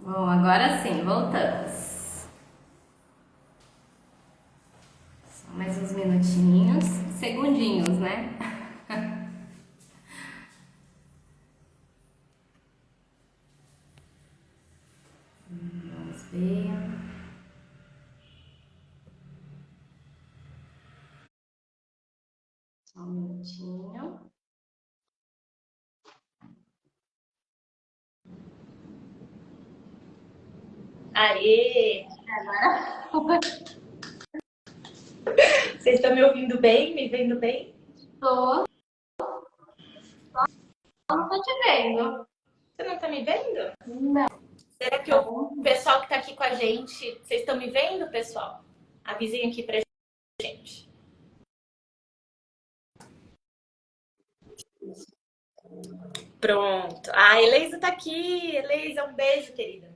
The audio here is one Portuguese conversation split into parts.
Bom, agora sim, voltamos. Só mais uns minutinhos, segundinhos, né? Vamos ver. Só um minutinho. Aê! Vocês estão me ouvindo bem? Me vendo bem? Tô, não tô te vendo. Você não está me vendo? Não, Será que tá o bom? pessoal que está aqui com a gente, vocês estão me vendo, pessoal? Avisem aqui pra gente. Pronto. A Eleisa tá aqui. Eleisa, um beijo, querida.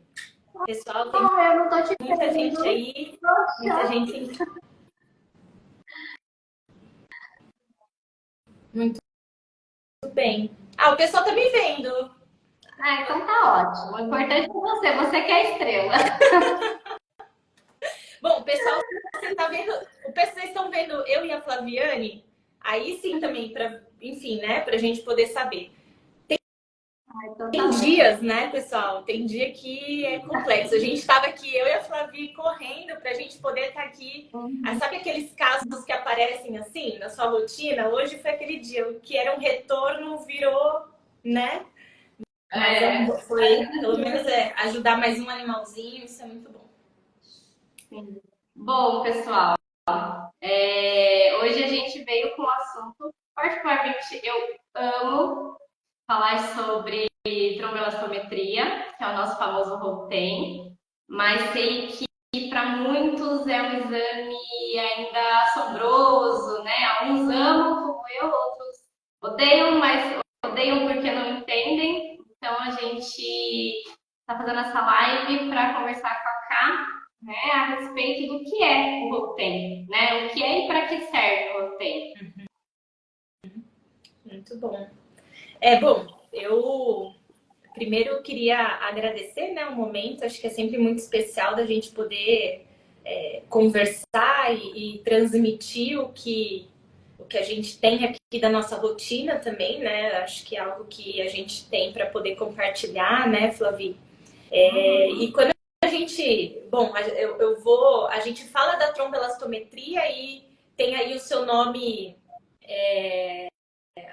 Pessoal, tem Não, eu não tô te muita gente vendo. aí, muita Poxa. gente. Muito bem. Ah, o pessoal tá me vendo. Ah, então tá ótimo. O importante é você que é a estrela. Bom, pessoal, você tá vendo, vocês estão vendo eu e a Flaviane? Aí sim também, para, enfim, né, pra gente poder saber. Ah, então tá Tem bom. dias, né, pessoal? Tem dia que é complexo. A gente estava aqui, eu e a Flavi, correndo para a gente poder estar aqui. Ah, Uhum. sabe aqueles casos que aparecem assim na sua rotina? Hoje foi aquele dia, o que era um retorno virou, né? Mas É, foi, pelo menos ajudar mais um animalzinho, isso é muito bom. sim. Bom, pessoal. Hoje a gente veio com um assunto, particularmente eu amo falar sobre tromboelastometria, que é o nosso famoso Rotem, mas sei que para muitos é um exame ainda assombroso, né? Alguns amam, como eu, outros odeiam, mas odeiam porque não entendem. Então a gente está fazendo essa live para conversar com a Ká, né, a respeito do que é o Rotem, né? O que é e para que serve o Rotem. Muito bom. É bom, eu primeiro queria agradecer, né, o momento, acho que é sempre muito especial da gente poder conversar e transmitir o que a gente tem aqui da nossa rotina também, né? Acho que é algo que a gente tem para poder compartilhar, né, Flavi? E quando a gente, bom, a gente fala da tromboelastometria e tem aí o seu nome,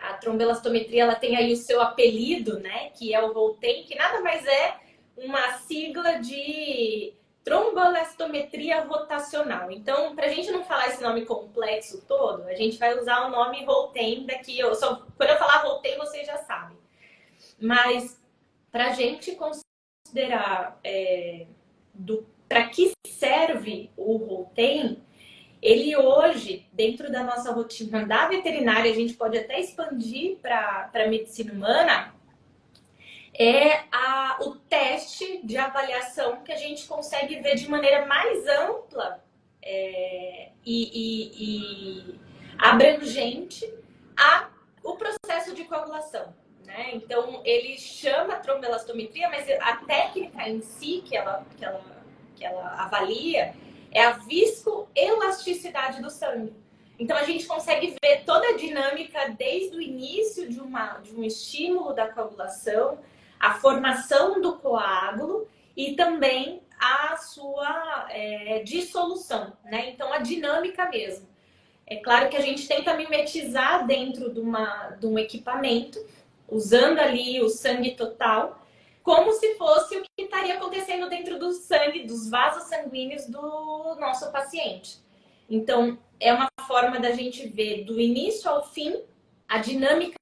a tromboelastometria, ela tem aí o seu apelido, né, que é o Voltem, que nada mais é uma sigla de tromboelastometria rotacional. Então, para a gente não falar esse nome complexo todo, a gente vai usar o nome Voltem daqui. Quando eu falar Voltem, vocês já sabem. Mas para a gente considerar para que serve o Voltem, ele hoje, dentro da nossa rotina da veterinária, a gente pode até expandir para a medicina humana, o teste de avaliação que a gente consegue ver de maneira mais ampla e abrangente o processo de coagulação. Né? Então, ele chama tromboelastometria, mas a técnica em si que ela avalia é a viscoelasticidade do sangue. Então, a gente consegue ver toda a dinâmica desde o início de um estímulo da coagulação, a formação do coágulo e também a sua dissolução, né? Então, a dinâmica mesmo. É claro que a gente tenta mimetizar dentro de um equipamento, usando ali o sangue total, como se fosse o que estaria acontecendo dentro do sangue, dos vasos sanguíneos do nosso paciente. Então, é uma forma da gente ver do início ao fim a dinâmica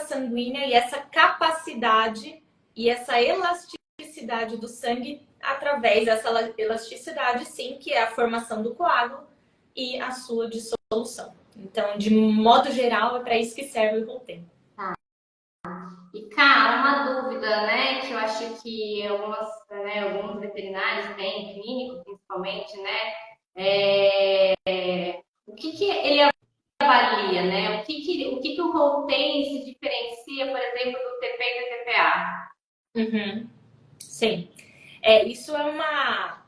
sanguínea e essa capacidade e essa elasticidade do sangue através dessa elasticidade, sim, que é a formação do coágulo e a sua dissolução. Então, de modo geral, é para isso que serve o Voltem. E, cara, uma dúvida, né, que eu acho que alguns veterinários têm, clínico principalmente, né, o que que ele avalia, né, o que o Rotem se diferencia, por exemplo, do TP e do TPA? Uhum. Sim. Isso é uma...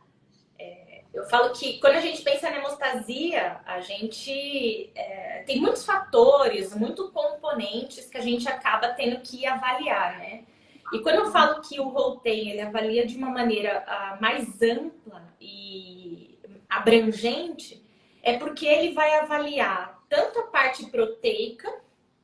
Eu falo que quando a gente pensa na hemostasia, a gente tem muitos fatores, muitos componentes que a gente acaba tendo que avaliar, né? E quando eu falo que o Holten, ele avalia de uma maneira mais ampla e abrangente, é porque ele vai avaliar tanto a parte proteica,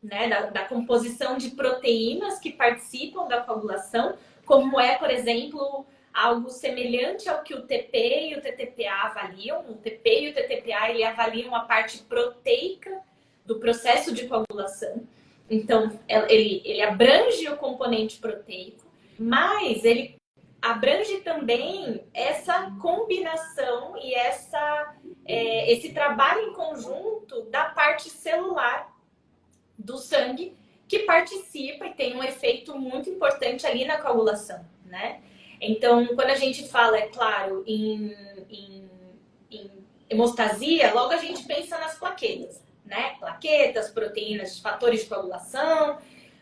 né, da composição de proteínas que participam da coagulação, como é, por exemplo, algo semelhante ao que o TP e o TTPA avaliam. O TP e o TTPA, ele avaliam a parte proteica do processo de coagulação. Então, ele abrange o componente proteico, mas ele abrange também essa combinação e esse trabalho em conjunto da parte celular do sangue, que participa e tem um efeito muito importante ali na coagulação, né? Então, quando a gente fala, é claro, em hemostasia, logo a gente pensa nas plaquetas, né? Plaquetas, proteínas, fatores de coagulação.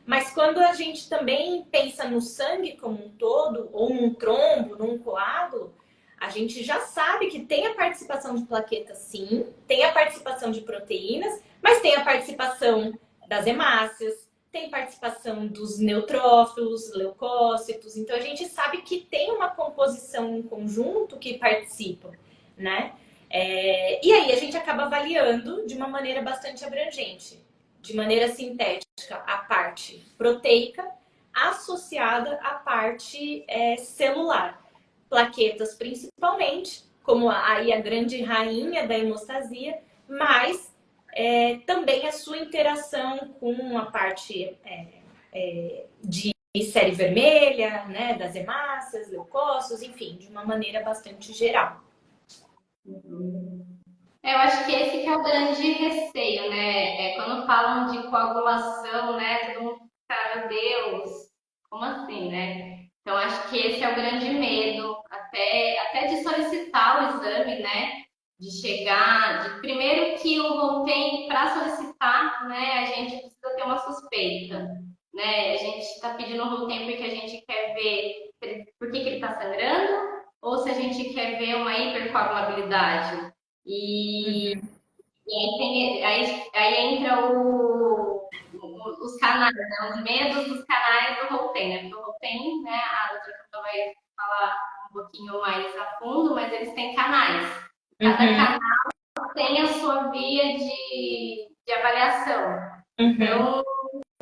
Mas quando a gente também pensa no sangue como um todo, ou num trombo, num coágulo, a gente já sabe que tem a participação de plaquetas, sim, tem a participação de proteínas, mas tem a participação das hemácias, tem participação dos neutrófilos, leucócitos. Então a gente sabe que tem uma composição em conjunto que participa, né? E aí a gente acaba avaliando de uma maneira bastante abrangente, de maneira sintética, a parte proteica associada à parte celular. Plaquetas principalmente, como aí a grande rainha da hemostasia, mas também a sua interação com a parte de série vermelha, né, das hemácias, leucócitos, enfim, de uma maneira bastante geral. Eu acho que esse que é o grande receio, né? Quando falam de coagulação, né? Todo mundo fica, meu Deus, como assim, né? Então, acho que esse é o grande medo, até de solicitar o exame, né? De chegar, primeiro que o Voltem, para solicitar, né? A gente precisa ter uma suspeita, né? A gente está pedindo o Voltem porque a gente quer ver por que ele está sangrando, ou se a gente quer ver uma hipercoagulabilidade. E, Uhum. aí entra os canais, né? Os medos dos canais do Rotem, né? Porque o Rotem, né? A doutora Camila vai falar um pouquinho mais a fundo, mas eles têm canais. Cada Uhum. canal tem a sua via de avaliação. Uhum. Então,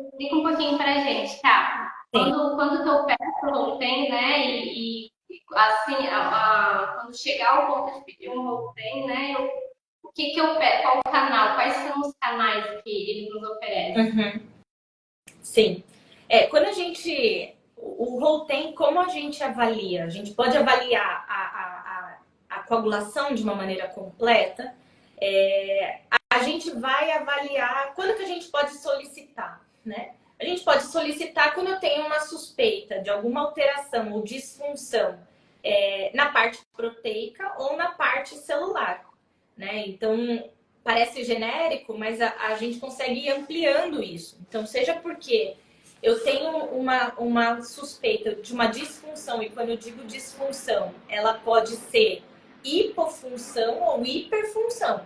explica um pouquinho pra gente, tá? Sim. Quando eu peço o Rotem, né? Assim, quando chegar ao ponto de pedir um Rotem, né? O que que eu pego? Qual o canal? Quais são os canais que ele nos oferece? Uhum. Sim. Quando a gente. O Holten, como a gente avalia? A gente pode avaliar a coagulação de uma maneira completa. A gente vai avaliar quando que a gente pode solicitar, né? A gente pode solicitar quando eu tenho uma suspeita de alguma alteração ou disfunção na parte proteica ou na parte celular, né? Então, parece genérico, mas a gente consegue ir ampliando isso. Então, seja porque eu tenho uma suspeita de uma disfunção, e quando eu digo disfunção, ela pode ser hipofunção ou hiperfunção.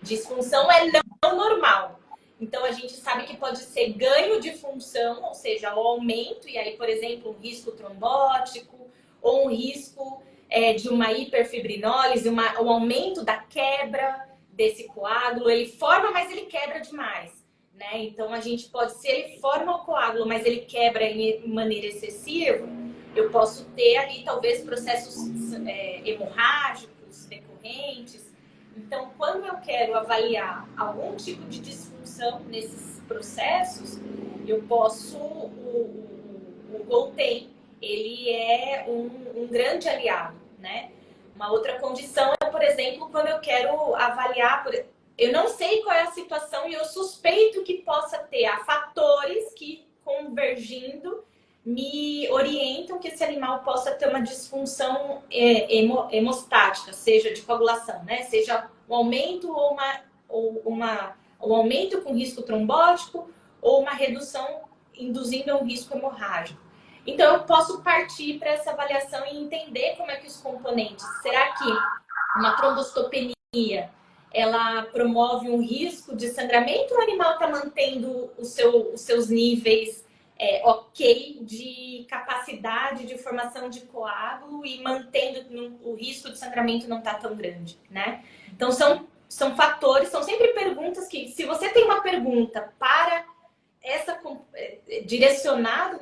Disfunção é não normal. Então, a gente sabe que pode ser ganho de função, ou seja, o aumento, e aí, por exemplo, um risco trombótico, ou um risco de uma hiperfibrinólise, um aumento da quebra desse coágulo. Ele forma, mas ele quebra demais, né? Então, a gente pode, se ele forma o coágulo, mas ele quebra em maneira excessiva, eu posso ter ali, talvez, processos hemorrágicos decorrentes. Então, quando eu quero avaliar algum tipo de disfunção nesses processos, eu posso, o Golten, ele é um grande aliado, né? Uma outra condição é, por exemplo, quando eu quero avaliar, eu não sei qual é a situação e eu suspeito que possa ter fatores que, convergindo, me orientam que esse animal possa ter uma disfunção hemostática, seja de coagulação, né? Seja um aumento um aumento com risco trombótico ou uma redução induzindo um risco hemorrágico. Então, eu posso partir para essa avaliação e entender como é que os componentes... Será que uma trombocitopenia, ela promove um risco de sangramento ou o animal está mantendo os seus níveis ok de capacidade de formação de coágulo e mantendo o risco de sangramento não está tão grande, né? Então, são fatores, são sempre perguntas que, se você tem uma pergunta para essa direcionado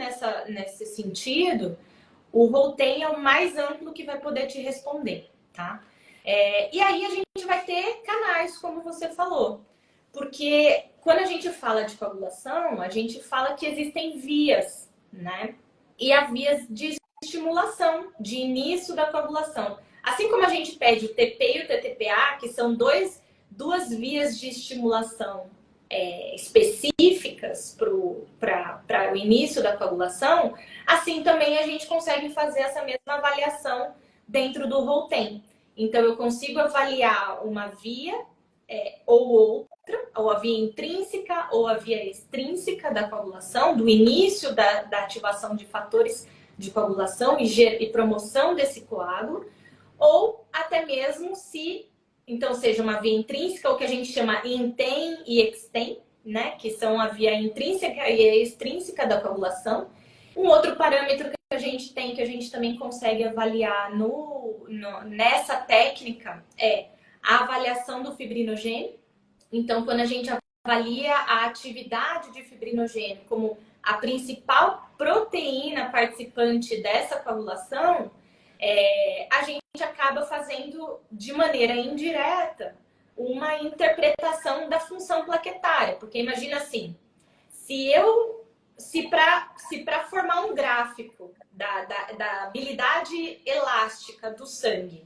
nesse sentido, o Rotem é o mais amplo que vai poder te responder, tá? E aí a gente vai ter canais, como você falou. Porque quando a gente fala de coagulação, a gente fala que existem vias, né? E há vias de estimulação, de início da coagulação. Assim como a gente pede o TP e o TTPA, que são duas vias de estimulação específicas para o início da coagulação, assim também a gente consegue fazer essa mesma avaliação dentro do Rotem. Então, eu consigo avaliar uma via ou outra, ou a via intrínseca ou a via extrínseca da coagulação, do início da ativação de fatores de coagulação e promoção desse coágulo, ou até mesmo se, então, seja uma via intrínseca, ou que a gente chama INTEM e EXTEM, né, que são a via intrínseca e a extrínseca da coagulação. Um outro parâmetro que a gente tem, que a gente também consegue avaliar nessa técnica, é a avaliação do fibrinogênio. Então, quando a gente avalia a atividade de fibrinogênio como a principal proteína participante dessa coagulação, a gente acaba fazendo de maneira indireta uma interpretação da função plaquetária. Porque imagina assim, se para formar um gráfico da habilidade elástica do sangue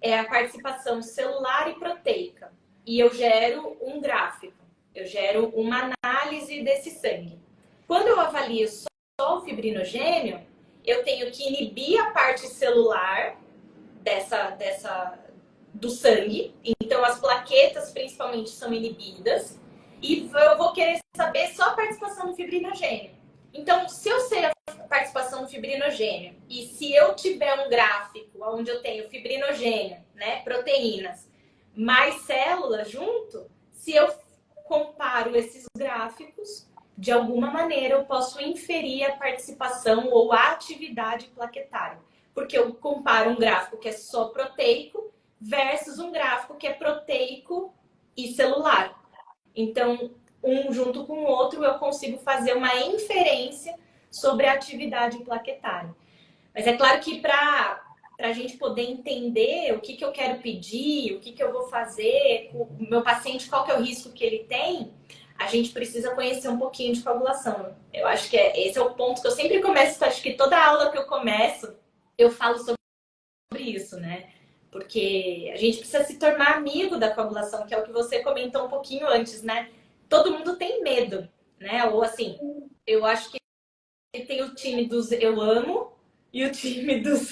é a participação celular e proteica, e eu gero um gráfico, eu gero uma análise desse sangue. Quando eu avalio só o fibrinogênio, eu tenho que inibir a parte celular do sangue, então as plaquetas principalmente são inibidas, e eu vou querer saber só a participação do fibrinogênio. Então, se eu sei a participação do fibrinogênio e se eu tiver um gráfico onde eu tenho fibrinogênio, né, proteínas, mais células junto, se eu comparo esses gráficos, de alguma maneira eu posso inferir a participação ou a atividade plaquetária. Porque eu comparo um gráfico que é só proteico versus um gráfico que é proteico e celular. Então, um junto com o outro, eu consigo fazer uma inferência sobre a atividade plaquetária. Mas é claro que para a gente poder entender o que eu quero pedir, o que eu vou fazer com o meu paciente, qual que é o risco que ele tem, a gente precisa conhecer um pouquinho de coagulação. Eu acho que esse é o ponto que eu sempre começo, acho que toda aula que eu começo, eu falo sobre isso, né? Porque a gente precisa se tornar amigo da coagulação, que é o que você comentou um pouquinho antes, né? Todo mundo tem medo, né? Ou assim, eu acho que tem o time dos eu amo e o time dos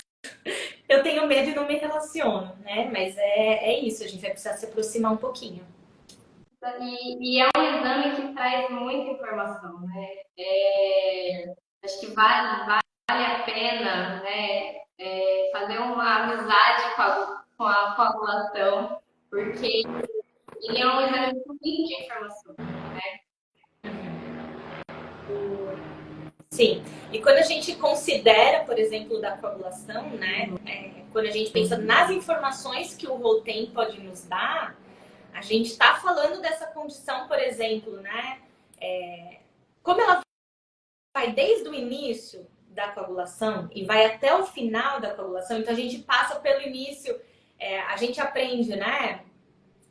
eu tenho medo e não me relaciono, né? Mas é isso, a gente vai precisar se aproximar um pouquinho. E é um exame que traz muita informação, né? Acho que vale a pena, né, fazer uma amizade com a coagulação, porque ele é um exame muito rico de informação, né? Sim. E quando a gente considera, por exemplo, da coagulação, né? Quando a gente pensa nas informações que o Rotem pode nos dar, a gente está falando dessa condição, por exemplo, né? Como ela vai desde o início da coagulação e vai até o final da coagulação, então a gente passa pelo início, a gente aprende, né?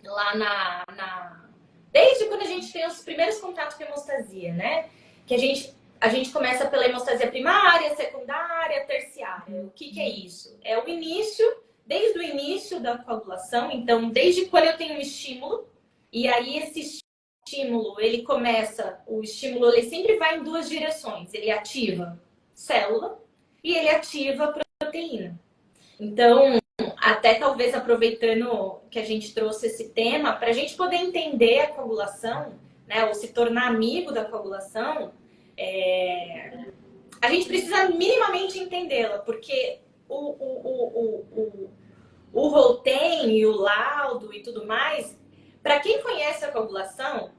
Lá desde quando a gente tem os primeiros contatos com a hemostasia, né? Que a gente começa pela hemostasia primária, secundária, terciária. O que é isso? É o início, desde o início da coagulação. Então, desde quando eu tenho um estímulo, e aí esse estímulo, o estímulo ele sempre vai em duas direções. Ele ativa célula e ele ativa proteína. Então, até talvez aproveitando que a gente trouxe esse tema, para a gente poder entender a coagulação, né, ou se tornar amigo da coagulação, a gente precisa minimamente entendê-la, porque o Voltaire e o laudo e tudo mais, para quem conhece a coagulação,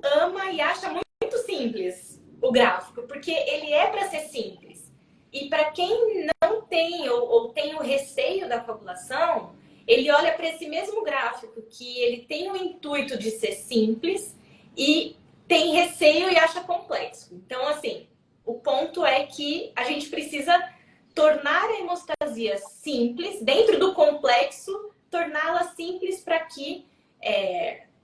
ama e acha muito simples o gráfico, porque ele é para ser simples. E para quem não tem ou tem o receio da coagulação, ele olha para esse mesmo gráfico que ele tem o intuito de ser simples e tem receio e acha complexo. Então, assim, o ponto é que a gente precisa tornar a hemostasia simples, dentro do complexo, torná-la simples para que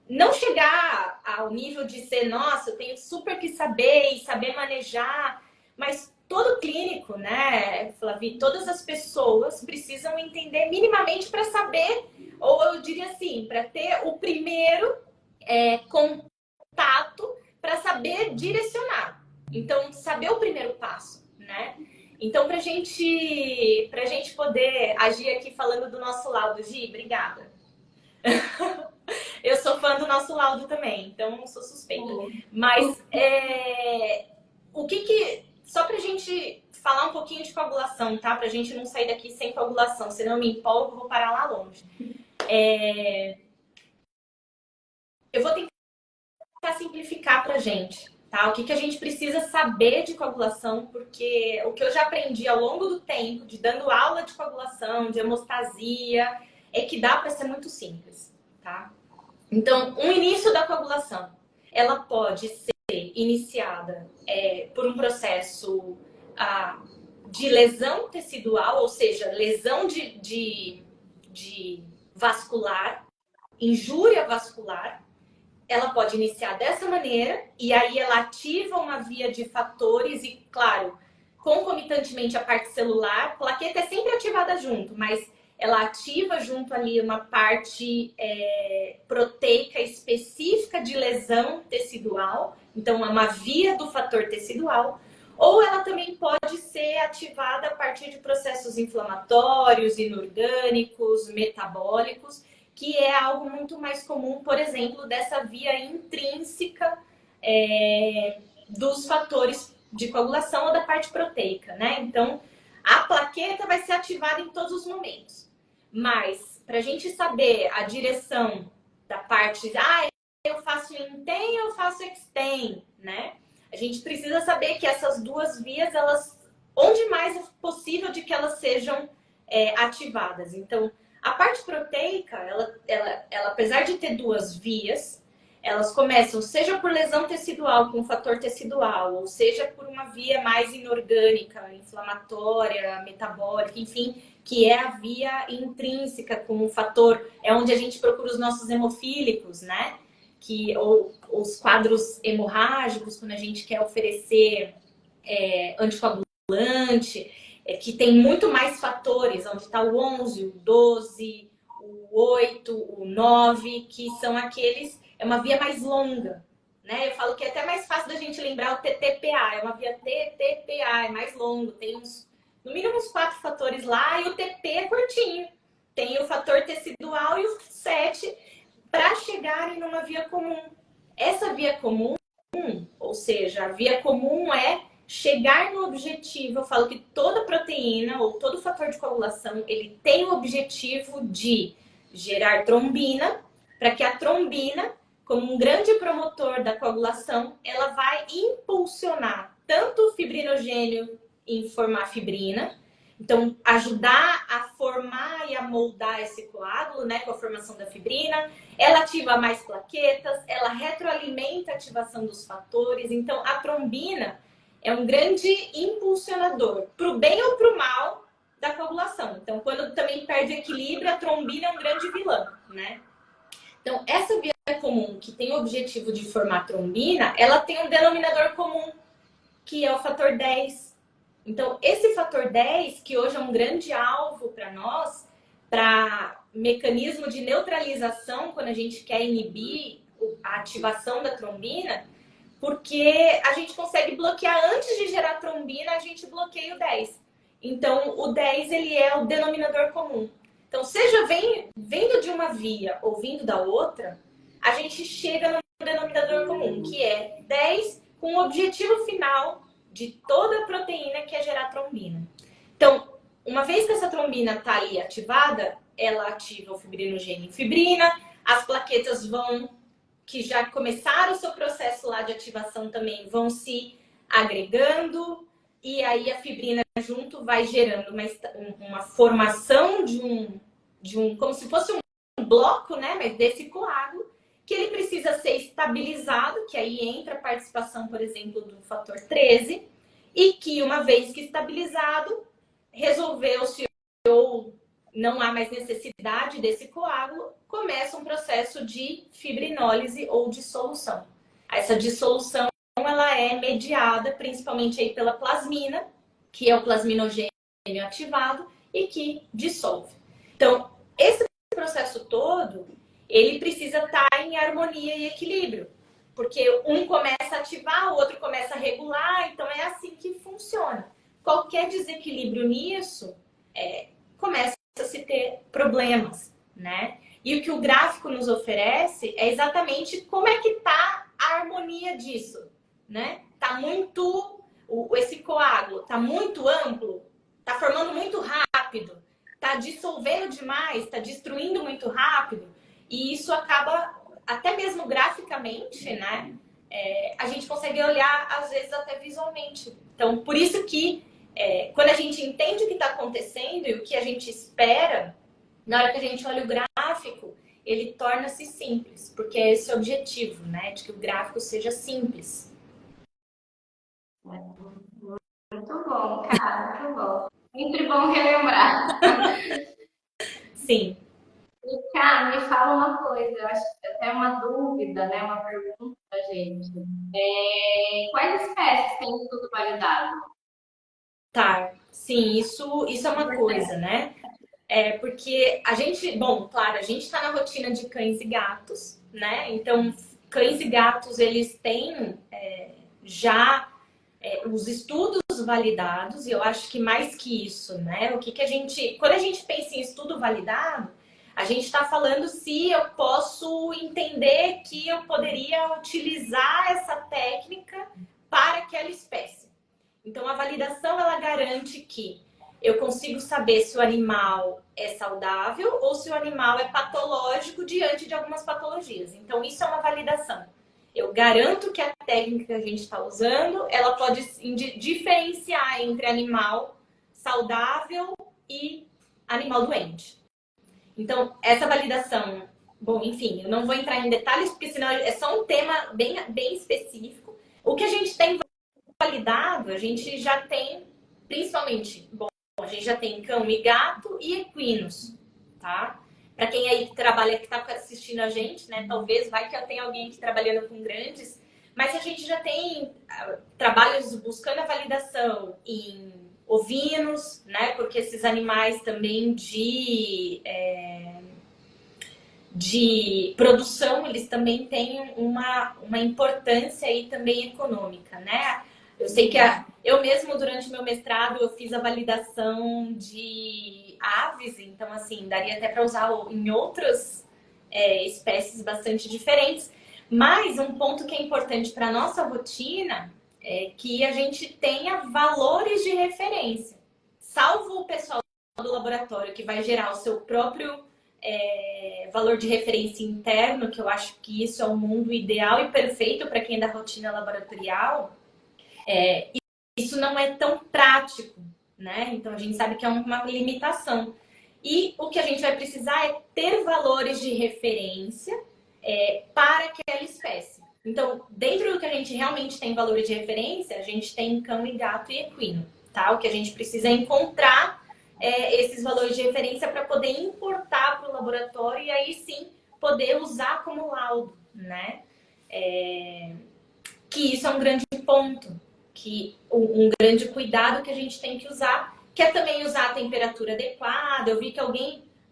não chegar ao nível de ser, nossa, eu tenho super que saber e saber manejar, mas todo clínico, né, Flavi, todas as pessoas precisam entender minimamente para saber, ou eu diria assim, para ter o primeiro contato para saber direcionar. Então, saber o primeiro passo, né? Então, para gente poder agir aqui falando do nosso laudo, Gi, obrigada. Eu sou fã do nosso laudo também, então sou suspeita. Mas só pra gente falar um pouquinho de coagulação, tá? Pra gente não sair daqui sem coagulação, senão eu me empolgo, vou parar lá longe. Eu vou tentar simplificar pra gente, tá? O que a gente precisa saber de coagulação, porque o que eu já aprendi ao longo do tempo, de dando aula de coagulação, de hemostasia, é que dá pra ser muito simples, tá? Então, o início da coagulação, ela pode ser iniciada por um processo de lesão tecidual, ou seja, lesão de vascular, injúria vascular. Ela pode iniciar dessa maneira e aí ela ativa uma via de fatores e, claro, concomitantemente a parte celular. Plaqueta é sempre ativada junto, mas ela ativa junto ali uma parte proteica específica de lesão tecidual. Então, é uma via do fator tecidual. Ou ela também pode ser ativada a partir de processos inflamatórios, inorgânicos, metabólicos, que é algo muito mais comum, por exemplo, dessa via intrínseca dos fatores de coagulação ou da parte proteica, né? Então, a plaqueta vai ser ativada em todos os momentos. Mas, para a gente saber a direção da parte, eu faço INTEM ou eu faço EXTEM, né? A gente precisa saber que essas duas vias, onde mais é possível de que elas sejam ativadas. Então, a parte proteica, ela, apesar de ter duas vias, elas começam seja por lesão tecidual com fator tecidual, ou seja por uma via mais inorgânica, inflamatória, metabólica, enfim, que é a via intrínseca com o fator, é onde a gente procura os nossos hemofílicos, né? Ou os quadros hemorrágicos, quando a gente quer oferecer anticoagulante, que tem muito mais fatores, onde está o 11, o 12, o 8, o 9, que são aqueles, é uma via mais longa, né? Eu falo que é até mais fácil da gente lembrar o TTPA, é uma via TTPA, é mais longo, tem no mínimo uns 4 fatores lá, e o TP é curtinho. Tem o fator tecidual e o 7 para chegarem numa via comum. Essa via comum, ou seja, a via comum é chegar no objetivo. Eu falo que toda proteína ou todo fator de coagulação, ele tem o objetivo de gerar trombina, para que a trombina, como um grande promotor da coagulação, ela vai impulsionar tanto o fibrinogênio em formar fibrina, então ajudar a formar e a moldar esse coágulo, né, com a formação da fibrina. Ela ativa mais plaquetas, ela retroalimenta a ativação dos fatores. Então, a trombina é um grande impulsionador, para o bem ou para o mal da coagulação. Então, quando também perde equilíbrio, a trombina é um grande vilão, né? Então, essa via comum que tem o objetivo de formar trombina, ela tem um denominador comum, que é o fator 10. Então, esse fator 10, que hoje é um grande alvo para nós, para mecanismo de neutralização, quando a gente quer inibir a ativação da trombina, porque a gente consegue bloquear antes de gerar trombina, a gente bloqueia o 10. Então, o 10, ele é o denominador comum. Então, seja vindo de uma via ou vindo da outra, a gente chega no denominador comum, que é 10 com o objetivo final de toda a proteína que é gerar trombina. Então, uma vez que essa trombina está ali ativada, ela ativa o fibrinogênio e fibrina, as plaquetas que já começaram o seu processo lá de ativação também, vão se agregando, e aí a fibrina junto vai gerando uma formação como se fosse um bloco, né, mas desse coágulo, que ele precisa ser estabilizado, que aí entra a participação, por exemplo, do fator 13, e que uma vez que estabilizado, resolveu-se ou não há mais necessidade desse coágulo, começa um processo de fibrinólise ou dissolução. Essa dissolução ela é mediada principalmente aí pela plasmina, que é o plasminogênio ativado e que dissolve. Então, esse processo todo, ele precisa estar em harmonia e equilíbrio, porque um começa a ativar, o outro começa a regular, então é assim que funciona. Qualquer desequilíbrio nisso, começa a se ter problemas, né? E o que o gráfico nos oferece é exatamente como é que está a harmonia disso, né? Tá muito, esse coágulo tá muito amplo, tá formando muito rápido, tá dissolvendo demais, tá destruindo muito rápido, e isso acaba, até mesmo graficamente, né? A gente consegue olhar, às vezes, até visualmente. Então, por isso que quando a gente entende o que está acontecendo e o que a gente espera, na hora que a gente olha o gráfico, ele torna-se simples, porque é esse o objetivo, né? De que o gráfico seja simples. Muito bom, cara, muito bom. Sempre bom relembrar. Sim. E, cara, me fala uma coisa, eu acho que até uma dúvida, né? Uma pergunta pra gente. Quais espécies têm estudo validado? Tá. Sim, isso é uma coisa, né? Porque a gente, bom, claro, a gente está na rotina de cães e gatos, né? Então, cães e gatos, eles têm já os estudos validados, e eu acho que mais que isso, né? Quando a gente pensa em estudo validado, a gente está falando se eu posso entender que eu poderia utilizar essa técnica para aquela espécie. Então, a validação, ela garante que eu consigo saber se o animal é saudável ou se o animal é patológico diante de algumas patologias. Então, isso é uma validação. Eu garanto que a técnica que a gente está usando, ela pode diferenciar entre animal saudável e animal doente. Então, essa validação, bom, enfim, eu não vou entrar em detalhes, porque senão é só um tema bem específico. O que a gente tem validado, a gente já tem, principalmente, bom, a gente já tem cão e gato e equinos, tá? Para quem aí que trabalha, que está assistindo a gente, né? Talvez vai que eu tenha alguém aqui trabalhando com grandes, mas a gente já tem trabalhos buscando a validação em ovinos, né? Porque esses animais também de produção, eles também têm uma importância aí também econômica, né? Eu sei que eu mesmo, durante meu mestrado, eu fiz a validação de aves, então, assim, daria até para usar em outras espécies bastante diferentes. Mas um ponto que é importante para a nossa rotina é que a gente tenha valores de referência. Salvo o pessoal do laboratório que vai gerar o seu próprio valor de referência interno, que eu acho que isso é o mundo ideal e perfeito para quem é da rotina laboratorial, isso não é tão prático, né? Então a gente sabe que é uma limitação. E o que a gente vai precisar é ter valores de referência para aquela espécie. Então, dentro do que a gente realmente tem valores de referência, a gente tem cão e gato e equino, tá? O que a gente precisa é encontrar esses valores de referência para poder importar para o laboratório e aí sim poder usar como laudo, né? Que isso é um grande ponto, que um grande cuidado que a gente tem que usar, que é também usar a temperatura adequada. Eu vi que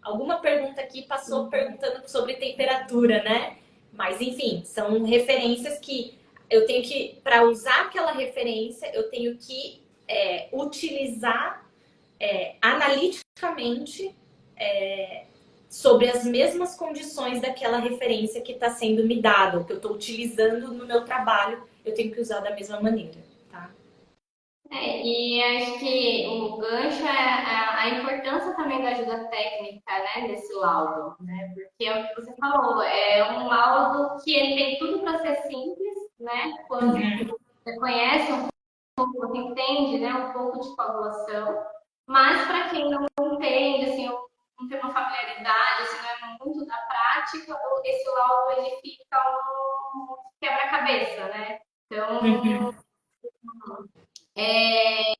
alguma pergunta aqui passou perguntando sobre temperatura, né? Mas enfim, são referências que eu tenho que, para usar aquela referência, eu tenho que utilizar analiticamente sobre as mesmas condições daquela referência que está sendo me dada, ou que eu estou utilizando no meu trabalho, eu tenho que usar da mesma maneira. E acho que o gancho é a importância também da ajuda técnica, né, nesse laudo, né? Porque é o que você falou, é um laudo que ele tem tudo para ser simples, né? Quando Uhum. você conhece um pouco, você entende, né, um pouco de coagulação, mas para quem não entende, assim, não tem uma familiaridade, assim, não é muito da prática, esse laudo ele fica um quebra-cabeça, né? Então, Uhum. é,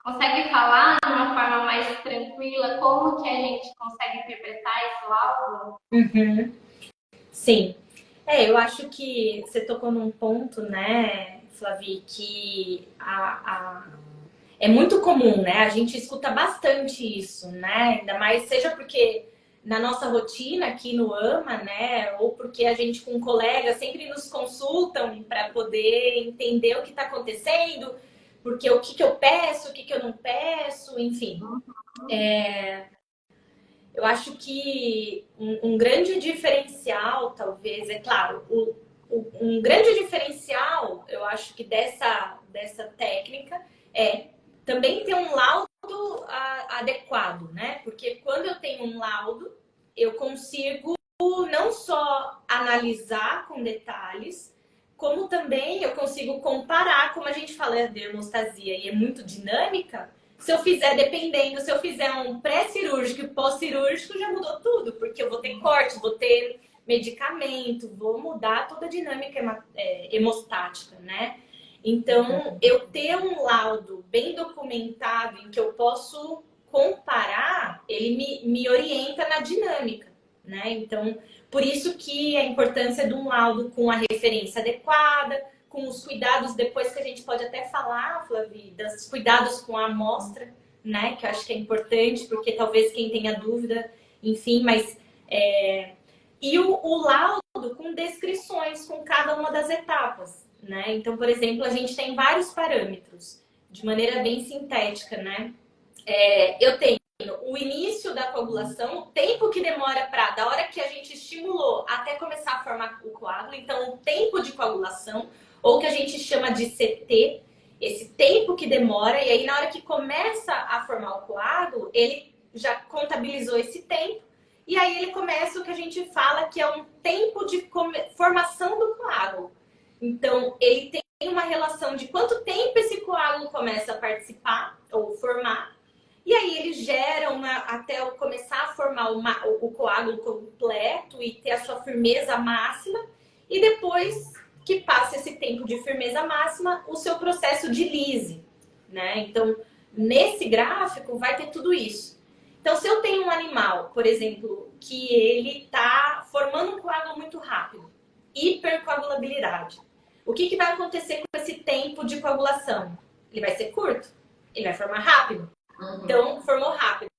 consegue falar de uma forma mais tranquila como que a gente consegue interpretar esse laudo? Uhum. Sim. Eu acho que você tocou num ponto, né, Flavi, que é muito comum, né? A gente escuta bastante isso, né? Ainda mais seja porque na nossa rotina aqui no AMA, né? Ou porque a gente com colegas sempre nos consultam para poder entender o que está acontecendo, porque o que eu peço, o que eu não peço, enfim. Eu acho que um grande diferencial, talvez, é claro, um grande diferencial, eu acho que dessa técnica é também ter um laudo adequado, né? Porque quando eu tenho um laudo, eu consigo não só analisar com detalhes, como também eu consigo comparar, como a gente fala de hemostasia e é muito dinâmica, se eu fizer, dependendo, se eu fizer um pré-cirúrgico e pós-cirúrgico, já mudou tudo, porque eu vou ter corte, vou ter medicamento, vou mudar toda a dinâmica hemostática, né? Então, eu ter um laudo bem documentado em que eu posso comparar, ele me orienta na dinâmica, né? Então, por isso que a importância de um laudo com a referência adequada, com os cuidados, depois que a gente pode até falar, Flavi, dos cuidados com a amostra, né? Que eu acho que é importante, porque talvez quem tenha dúvida, enfim, mas. E o laudo com descrições com cada uma das etapas, né? Então, por exemplo, a gente tem vários parâmetros, de maneira bem sintética, né? Eu tenho o início da coagulação, o tempo que demora para, da hora que a gente estimulou até começar a formar o coágulo, então o tempo de coagulação, ou que a gente chama de CT, esse tempo que demora, e aí na hora que começa a formar o coágulo, ele já contabilizou esse tempo, e aí ele começa o que a gente fala que é um tempo de formação do coágulo. Então, ele tem uma relação de quanto tempo esse coágulo começa a participar ou formar, e aí ele gera até começar a formar o coágulo completo e ter a sua firmeza máxima. E depois que passa esse tempo de firmeza máxima, o seu processo de lise, né? Então, nesse gráfico vai ter tudo isso. Então, se eu tenho um animal, por exemplo, que ele está formando um coágulo muito rápido, hipercoagulabilidade, o que vai acontecer com esse tempo de coagulação? Ele vai ser curto, ele vai formar rápido. Então, formou rápido.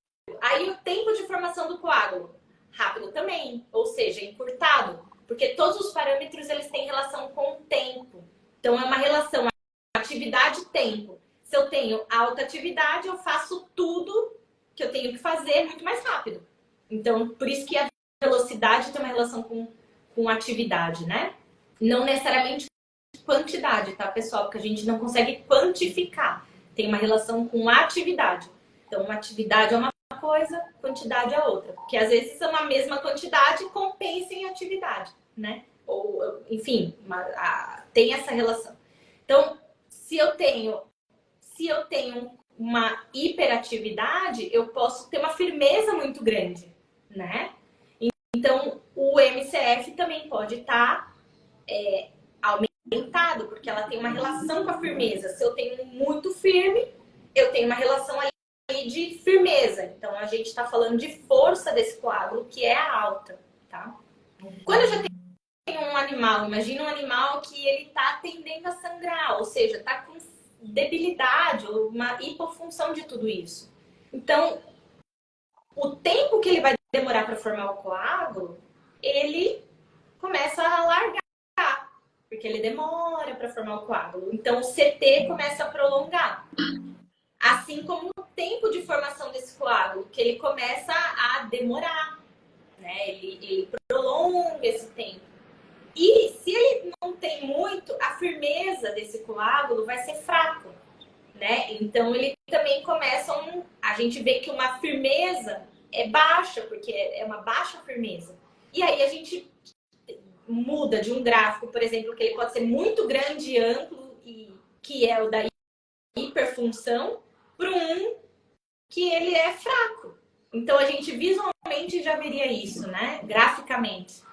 Aí o tempo de formação do coágulo, rápido também, ou seja, encurtado, porque todos os parâmetros eles têm relação com o tempo. Então é uma relação atividade-tempo. Se eu tenho alta atividade, eu faço tudo que eu tenho que fazer muito mais rápido. Então, por isso que a velocidade tem uma relação com atividade, né? Não necessariamente quantidade, tá, pessoal? Porque a gente não consegue quantificar. Tem uma relação com atividade. Então, uma atividade é uma coisa, quantidade é outra. Porque às vezes uma mesma quantidade compensa em atividade, né? Ou, enfim, tem essa relação. Então, se eu tenho uma hiperatividade, eu posso ter uma firmeza muito grande, né? Então, o MCF também pode estar aumentado, porque ela tem uma relação com a firmeza. Se eu tenho muito firme, eu tenho uma relação aí de firmeza. Então, a gente está falando de força desse coágulo, que é a alta, tá? Quando eu já tenho um animal, imagina um animal que ele está tendendo a sangrar, ou seja, está com debilidade ou uma hipofunção de tudo isso. Então, o tempo que ele vai demorar para formar o coágulo, ele começa a largar, porque ele demora para formar o coágulo. Então, o CT começa a prolongar. Assim como o tempo de formação desse coágulo, que ele começa a demorar, né? Ele prolonga esse tempo. E se ele não tem muito, a firmeza desse coágulo vai ser fraco. né? Então ele também começa a gente vê que uma firmeza é baixa, porque é uma baixa firmeza. E aí a gente muda de um gráfico, por exemplo, que ele pode ser muito grande e amplo, e que é o da hiperfunção, para um que ele é fraco. Então a gente visualmente já veria isso, né? Graficamente.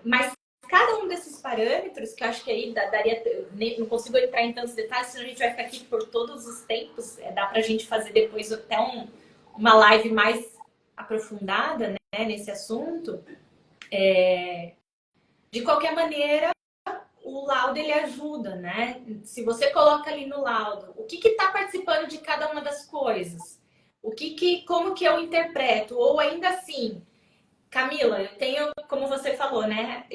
Mas cada um desses parâmetros, que eu acho que aí daria. Não consigo entrar em tantos detalhes, senão a gente vai ficar aqui por todos os tempos. Dá pra gente fazer depois até uma live mais aprofundada, né, nesse assunto. De qualquer maneira, o laudo ele ajuda, né? Se você coloca ali no laudo o que está participando de cada uma das coisas, como que eu interpreto, ou ainda assim, Camila, eu tenho, como você falou, né?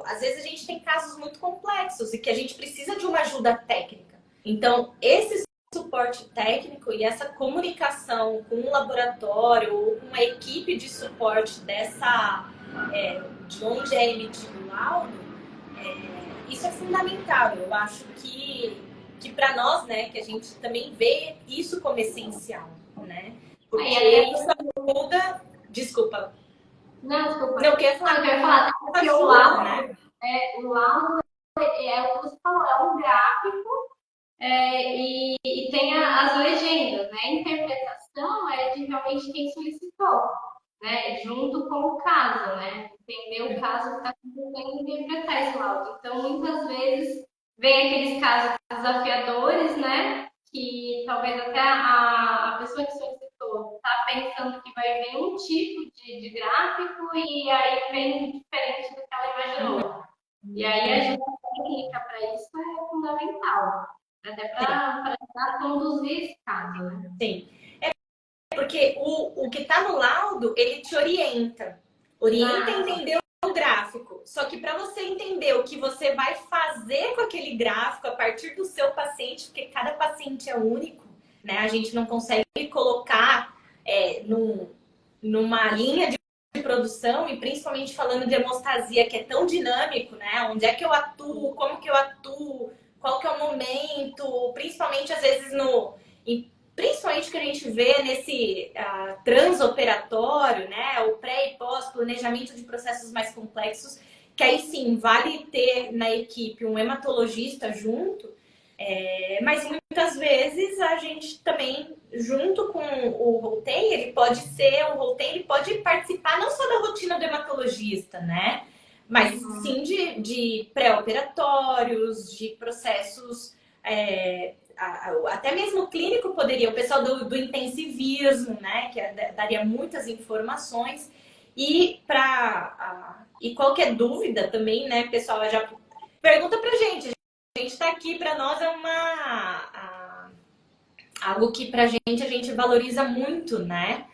Às vezes a gente tem casos muito complexos e que a gente precisa de uma ajuda técnica. Então, esse suporte técnico e essa comunicação com o laboratório ou com a equipe de suporte de onde é emitido o laudo, isso é fundamental. Eu acho que para nós, né, que a gente também vê isso como essencial, né? Porque isso muda. Desculpa. Não, desculpa. Não, eu queria falar. Não, eu ia falar, porque o laudo, né? O laudo é o que você falou, é um gráfico e tem as legendas, né? A interpretação é de realmente quem solicitou, né? Junto com o caso, né? Entender o caso que está acontecendo e interpretar esse laudo. Então, muitas vezes, vem aqueles casos desafiadores, né? Que talvez até a pessoa que solicitou está pensando que vai ver um tipo de gráfico e aí vem diferente do que ela imaginou. E aí a ajuda técnica para isso é fundamental, até para conduzir esse caso, né? Sim. Porque o que está no laudo, ele te orienta. Orienta a entender o gráfico. Só que para você entender o que você vai fazer com aquele gráfico a partir do seu paciente, porque cada paciente é único, né? A gente não consegue colocar numa linha de produção, e principalmente falando de hemostasia, que é tão dinâmico, né? Onde é que eu atuo, como que eu atuo, qual que é o momento, principalmente às vezes principalmente que a gente vê nesse transoperatório, né? O pré e pós planejamento de processos mais complexos, que aí sim vale ter na equipe um hematologista junto, mas muitas vezes a gente também, junto com o Rotem, ele pode participar não só da rotina do hematologista, né? Mas sim de pré-operatórios, de processos, até mesmo clínico poderia, o pessoal do intensivismo, né? Que daria muitas informações. E qualquer dúvida também, né, pessoal, já pergunta pra gente. A gente está aqui, para nós é algo que pra gente a gente valoriza muito, né?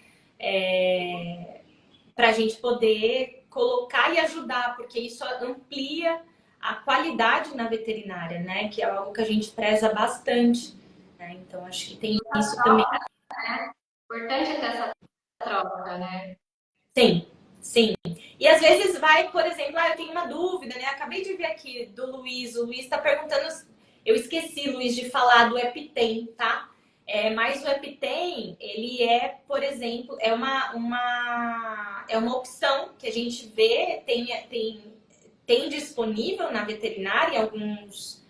Para a gente poder colocar e ajudar, porque isso amplia a qualidade na veterinária, né? Que é algo que a gente preza bastante, né? Então acho que tem isso também. É importante ter essa troca, né? Sim, sim. E às vezes vai, por exemplo, eu tenho uma dúvida, né? Acabei de ver aqui do Luiz. O Luiz está perguntando. Eu esqueci, Luiz, de falar do EpiTem, tá? Mas o EpiTem, ele por exemplo, é uma opção que a gente vê, tem disponível na veterinária alguns.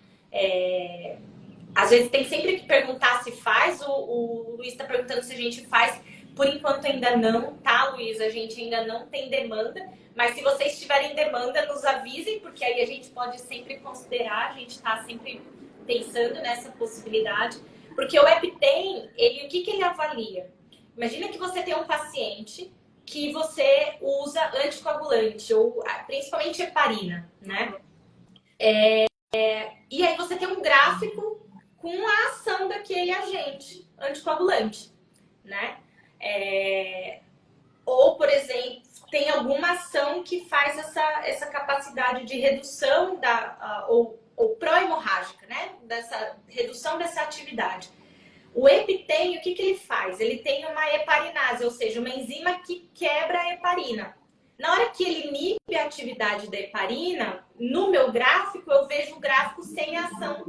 Às vezes tem sempre que perguntar se faz. O Luiz está perguntando se a gente faz. Por enquanto ainda não, tá, Luiz? A gente ainda não tem demanda. Mas se vocês tiverem demanda, nos avisem, porque aí a gente pode sempre considerar, a gente está sempre pensando nessa possibilidade. Porque o EpiTem, o que ele avalia? Imagina que você tem um paciente que você usa anticoagulante, ou principalmente heparina, né? E aí você tem um gráfico com a ação daquele agente anticoagulante, né? Ou, por exemplo, tem alguma ação que faz essa capacidade de redução ou pró-hemorrágica, né? Dessa redução dessa atividade. O EpiTem, o que ele faz? Ele tem uma heparinase, ou seja, uma enzima que quebra a heparina. Na hora que ele inibe a atividade da heparina, no meu gráfico, eu vejo o gráfico sem a ação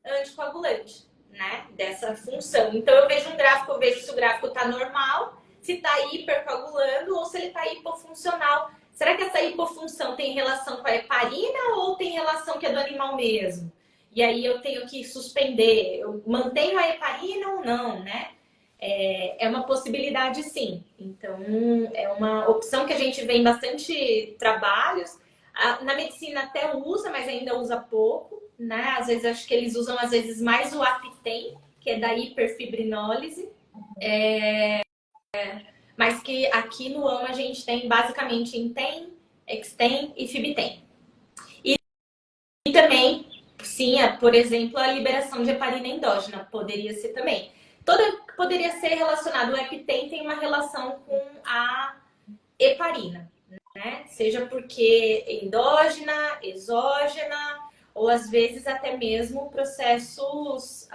anticoagulante, né? Dessa função. Então eu vejo um gráfico, eu vejo se o gráfico está normal, se está hipercoagulando ou se ele está hipofuncional. Será que essa hipofunção tem relação com a heparina ou tem relação que é do animal mesmo? E aí eu tenho que suspender, eu mantenho a heparina ou não, né? É uma possibilidade, sim. Então, é uma opção que a gente vê em bastante trabalhos. Na medicina até usa, mas ainda usa pouco, né? Às vezes, acho que eles usam, às vezes, mais o Apitem, que é da hiperfibrinólise. Mas que aqui no AMA a gente tem, basicamente, Intem, Extem e Fibtem. E também, sim, por exemplo, a liberação de heparina endógena poderia ser também. Poderia ser relacionado, o EpiTem tem uma relação com a heparina, né? Seja porque endógena, exógena, ou às vezes até mesmo processos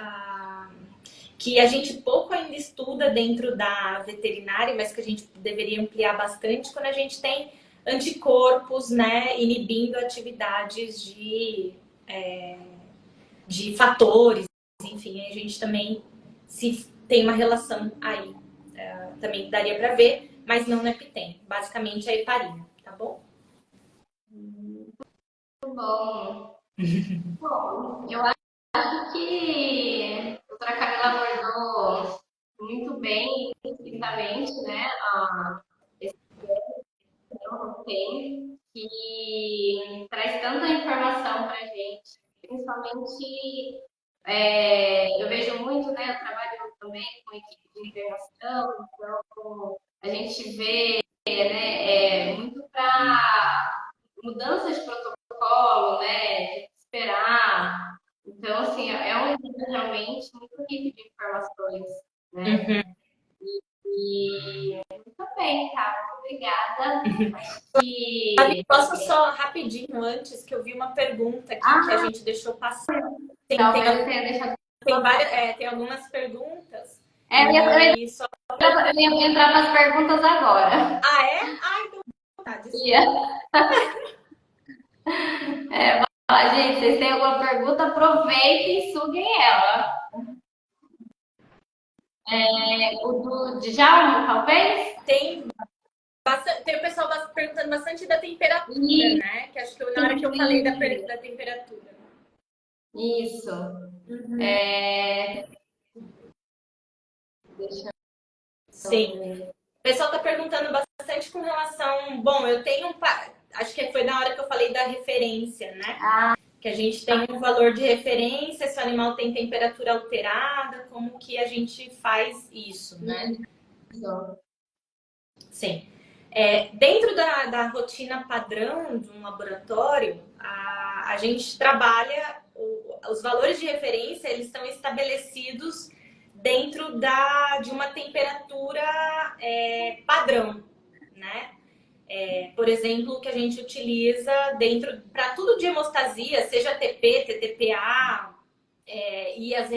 que a gente pouco ainda estuda dentro da veterinária, mas que a gente deveria ampliar bastante quando a gente tem anticorpos, né, inibindo atividades de fatores, enfim, a gente também se tem uma relação aí, também daria para ver, mas não na EpiTem, basicamente a heparina, tá bom? Muito bom. Bom, eu acho que a doutora Camila abordou muito bem, especificamente, né, esse tema que traz tanta informação para a gente, principalmente eu vejo muito, né, eu trabalho também com equipe de internação, então a gente vê, né, muito para mudanças de protocolo, né, de esperar. Então, assim, é um livro realmente muito rico de informações, né? E muito bem, tá? Muito obrigada. Acho que. Posso só rapidinho antes que eu vi uma pergunta aqui que a gente deixou passar. Talvez eu tenha deixado. Tem algumas perguntas. Eu E só... ia entrar para as perguntas agora. Ah, é? Ah, então tá, desculpa. Gente, vocês têm alguma pergunta? Aproveitem e suguem ela. O do Djalma, talvez? Tem o pessoal perguntando bastante da temperatura, né? Que acho que na hora que eu falei da temperatura. Isso. Uhum. Deixa eu... Sim. O pessoal está perguntando bastante com relação. Bom, eu tenho acho que foi na hora que eu falei da referência, né? Que a gente tem um valor de referência, se o animal tem temperatura alterada, como que a gente faz isso, né? Sim. Dentro da rotina padrão de um laboratório, a gente trabalha, os valores de referência, eles estão estabelecidos dentro de uma temperatura padrão, né? Por exemplo, o que a gente utiliza dentro, para tudo de hemostasia, seja TP, TTPA, e as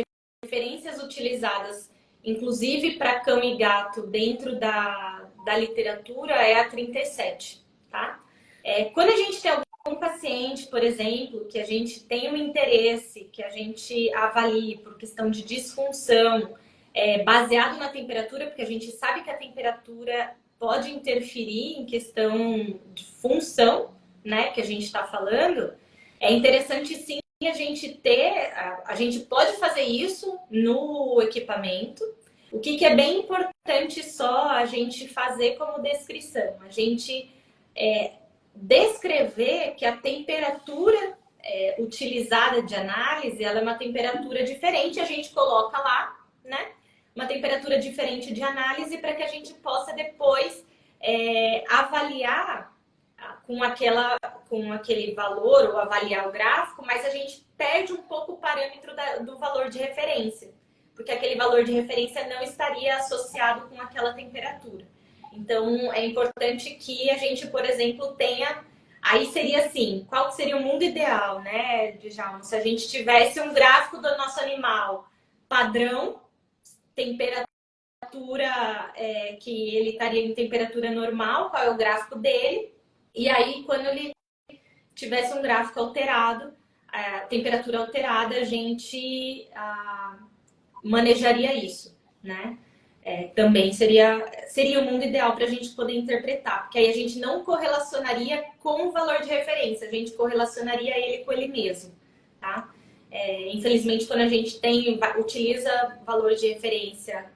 referências utilizadas, inclusive para cão e gato, dentro da literatura, é a 37, tá? Quando a gente tem algum paciente, por exemplo, que a gente tem um interesse, que a gente avalie por questão de disfunção, baseado na temperatura, porque a gente sabe que a temperatura pode interferir em questão de função, né, que a gente está falando, é interessante sim a gente pode fazer isso no equipamento. O que é bem importante só a gente fazer como descrição, a gente descrever que a temperatura utilizada de análise, ela é uma temperatura diferente, a gente coloca lá, né? Uma temperatura diferente de análise para que a gente possa depois avaliar com aquele valor ou avaliar o gráfico, mas a gente perde um pouco o parâmetro do valor de referência, porque aquele valor de referência não estaria associado com aquela temperatura. Então, é importante que a gente, por exemplo, tenha... Aí seria assim, qual seria o mundo ideal, né, Djalma? Se a gente tivesse um gráfico do nosso animal padrão, temperatura, que ele estaria em temperatura normal, qual é o gráfico dele, e aí quando ele tivesse um gráfico alterado, a temperatura alterada, a gente manejaria isso, né? Também seria o mundo ideal para a gente poder interpretar, porque aí a gente não correlacionaria com o valor de referência, a gente correlacionaria ele com ele mesmo, tá? Infelizmente, quando a gente utiliza valor de referência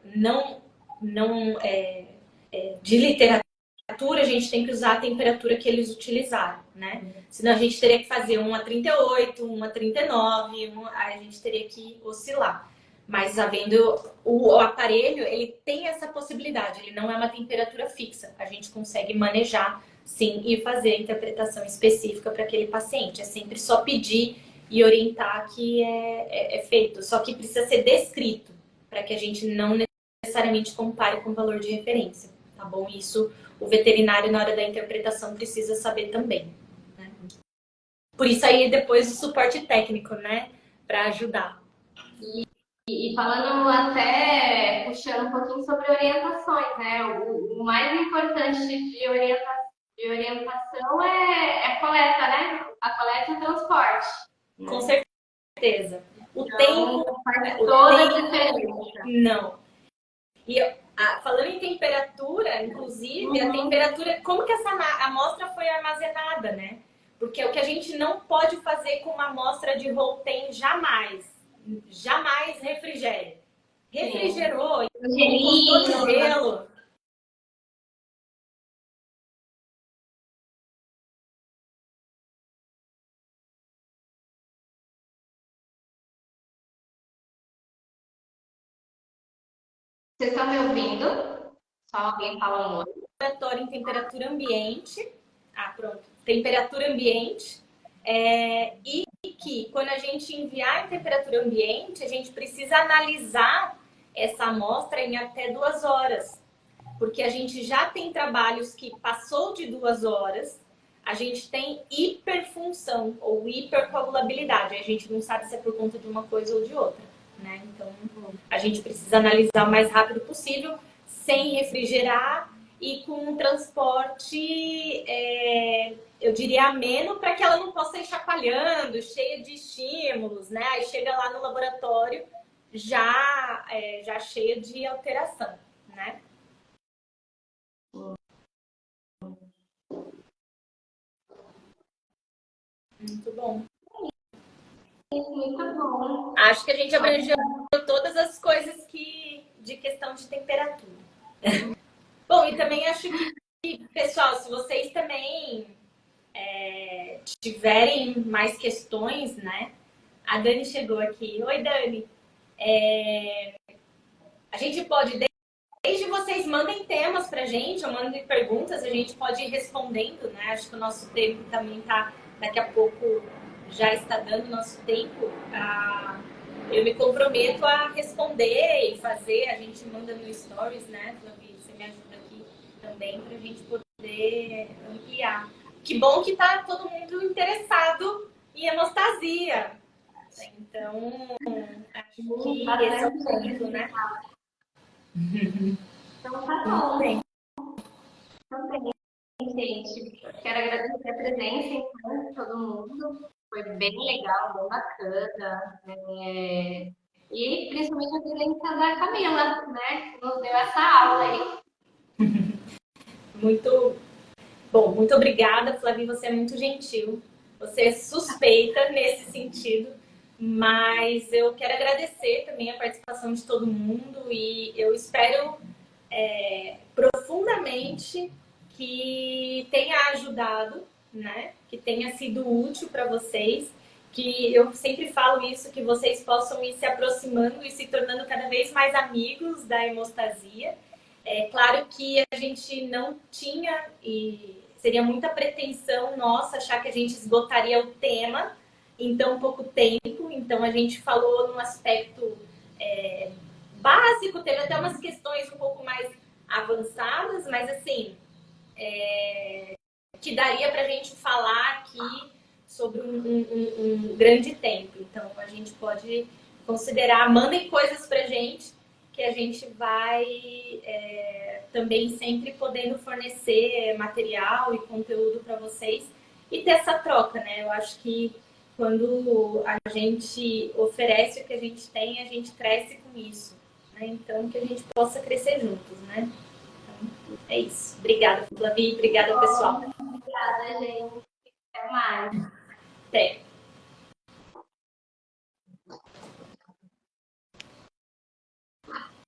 de literatura, a gente tem que usar a temperatura que eles utilizaram, né? Senão a gente teria que fazer uma 38, uma 39, aí a gente teria que oscilar. Mas havendo o aparelho, ele tem essa possibilidade, ele não é uma temperatura fixa. A gente consegue manejar, sim, e fazer a interpretação específica para aquele paciente. É sempre só pedir e orientar que é feito. Só que precisa ser descrito, para que a gente não necessariamente compare com o valor de referência, tá bom? Isso o veterinário, na hora da interpretação, precisa saber também, né? Por isso aí, depois, o suporte técnico, né? Para ajudar. E falando até, puxando um pouquinho sobre orientações, né? O mais importante de orientação é a coleta, né? A coleta e o transporte. Com certeza. Então, faz toda a diferença. Não. E falando em temperatura, inclusive, a temperatura, como que essa amostra foi armazenada, né? Porque o que a gente não pode fazer com uma amostra de Rotem jamais refrigere. Refrigerou, encostou no gelo. Vocês estão me ouvindo? Só alguém fala um oi. Laboratório em temperatura ambiente. Pronto. Temperatura ambiente. E que quando a gente enviar em temperatura ambiente, a gente precisa analisar essa amostra em até 2 horas. Porque a gente já tem trabalhos que passou de 2 horas, a gente tem hiperfunção ou hipercoagulabilidade. A gente não sabe se é por conta de uma coisa ou de outra, né? Então, a gente precisa analisar o mais rápido possível, sem refrigerar e com um transporte, eu diria, ameno, para que ela não possa ir chacoalhando, cheia de estímulos, né? Aí chega lá no laboratório já cheia de alteração, né? Muito bom. Muito bom. Acho que a gente abrangeu todas as coisas de questão de temperatura. Bom, e também acho que, pessoal, se vocês também tiverem mais questões, né? A Dani chegou aqui. Oi, Dani. A gente pode, desde vocês mandem temas pra gente, ou mandem perguntas, a gente pode ir respondendo, né? Acho que o nosso tempo também tá, daqui a pouco já está dando nosso tempo. Eu me comprometo a responder e fazer, a gente manda no Stories, né, Flavi? Você me ajuda aqui também pra gente poder ampliar. Que bom que tá todo mundo interessado em hemostasia. Então, acho que esse é o ponto, né? Então tá bom. Também, gente. Quero agradecer a presença então, de todo mundo. Foi bem legal, bem bacana. E principalmente a presença da Camila, né? Que nos deu essa aula aí. Muito bom, muito obrigada, Flavi, você é muito gentil. Você é suspeita nesse sentido, mas eu quero agradecer também a participação de todo mundo e eu espero profundamente que tenha ajudado, né? Que tenha sido útil para vocês, que eu sempre falo isso, que vocês possam ir se aproximando e se tornando cada vez mais amigos da hemostasia. É claro que a gente não tinha, e seria muita pretensão nossa achar que a gente esgotaria o tema em tão pouco tempo. Então a gente falou num aspecto básico, teve até umas questões um pouco mais avançadas, mas assim, que daria para a gente falar aqui sobre um grande tempo. Então a gente pode considerar, mandem coisas para gente que a gente vai também sempre podendo fornecer material e conteúdo para vocês e ter essa troca, né? Eu acho que Quando a gente oferece o que a gente tem, a gente cresce com isso. Né? Então, que a gente possa crescer juntos, né? Então, é isso. Obrigada, Flavi. Obrigada, pessoal. Obrigada, gente. Até mais. Até.